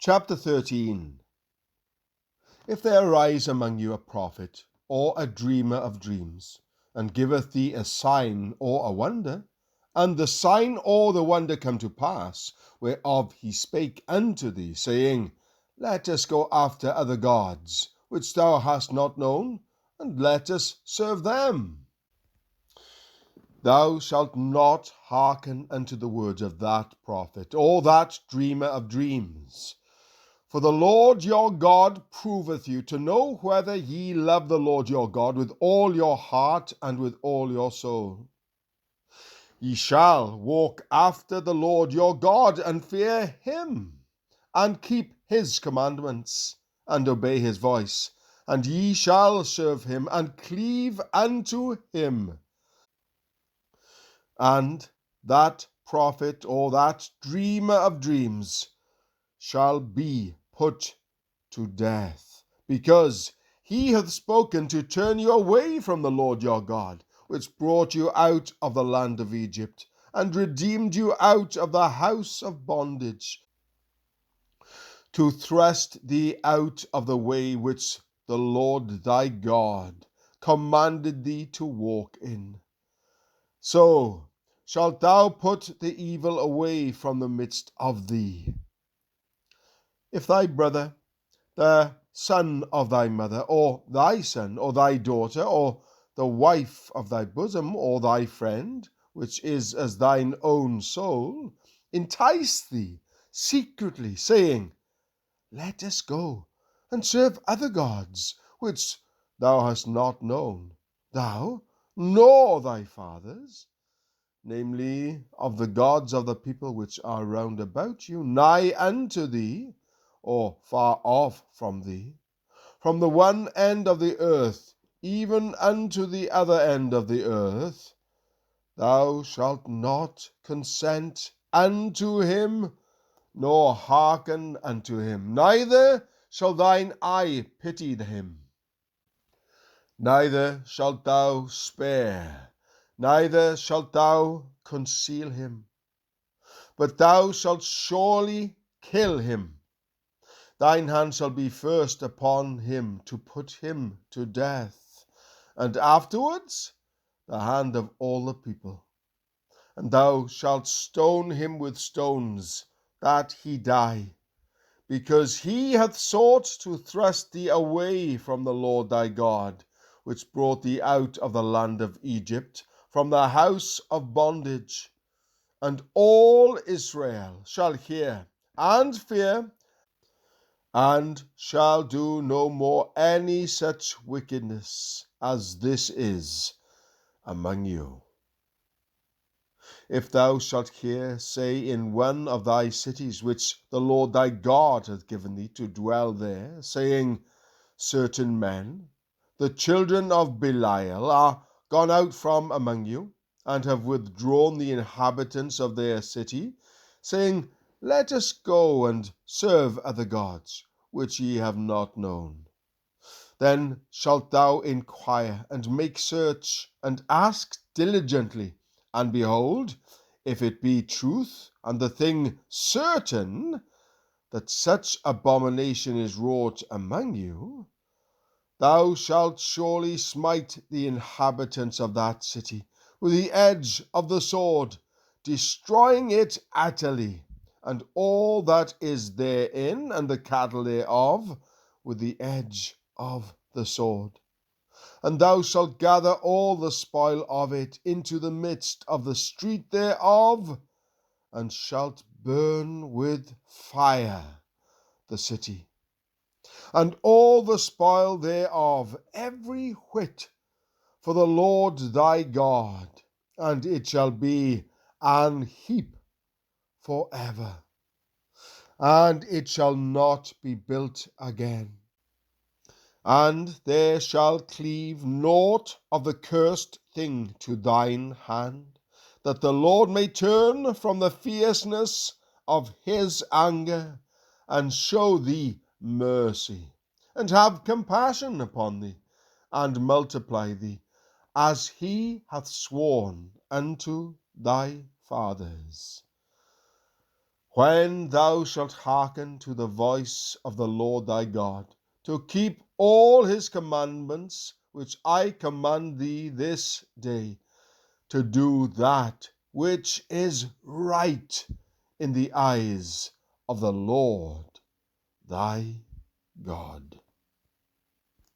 Chapter 13. If there arise among you a prophet, or a dreamer of dreams, and giveth thee a sign or a wonder, and the sign or the wonder come to pass, whereof he spake unto thee, saying, Let us go after other gods, which thou hast not known, and let us serve them. Thou shalt not hearken unto the words of that prophet, or that dreamer of dreams. For the Lord your God proveth you to know whether ye love the Lord your God with all your heart and with all your soul. Ye shall walk after the Lord your God, and fear him, and keep his commandments, and obey his voice, and ye shall serve him, and cleave unto him. And that prophet or that dreamer of dreams shall be put to death, because he hath spoken to turn you away from the Lord your God, which brought you out of the land of Egypt, and redeemed you out of the house of bondage, to thrust thee out of the way which the Lord thy God commanded thee to walk in. So shalt thou put the evil away from the midst of thee. If thy brother, the son of thy mother, or thy son, or thy daughter, or the wife of thy bosom, or thy friend, which is as thine own soul, entice thee secretly, saying, Let us go and serve other gods, which thou hast not known, thou nor thy fathers, namely, of the gods of the people which are round about you, nigh unto thee, or far off from thee, from the one end of the earth even unto the other end of the earth, thou shalt not consent unto him, nor hearken unto him, neither shall thine eye pity him. Neither shalt thou spare, neither shalt thou conceal him, but thou shalt surely kill him. Thine hand shall be first upon him to put him to death, and afterwards the hand of all the people. And thou shalt stone him with stones, that he die, because he hath sought to thrust thee away from the Lord thy God, which brought thee out of the land of Egypt, from the house of bondage. And all Israel shall hear and fear, and shall do no more any such wickedness as this is among you. If thou shalt hear say in one of thy cities, which the Lord thy God hath given thee to dwell there, saying, Certain men, the children of Belial, are gone out from among you, and have withdrawn the inhabitants of their city, saying, Let us go and serve other gods, which ye have not known. Then shalt thou inquire, and make search, and ask diligently, and behold, if it be truth, and the thing certain, that such abomination is wrought among you, thou shalt surely smite the inhabitants of that city with the edge of the sword, destroying it utterly, and all that is therein, and the cattle thereof, with the edge of the sword. And thou shalt gather all the spoil of it into the midst of the street thereof, and shalt burn with fire the city, and all the spoil thereof, every whit, for the Lord thy God, and it shall be an heap forever, and it shall not be built again. And there shall cleave naught of the cursed thing to thine hand, that the Lord may turn from the fierceness of his anger, and show thee mercy, and have compassion upon thee, and multiply thee, as he hath sworn unto thy fathers. when thou shalt hearken to the voice of the Lord thy God, to keep all his commandments which I command thee this day, to do that which is right in the eyes of the Lord thy God.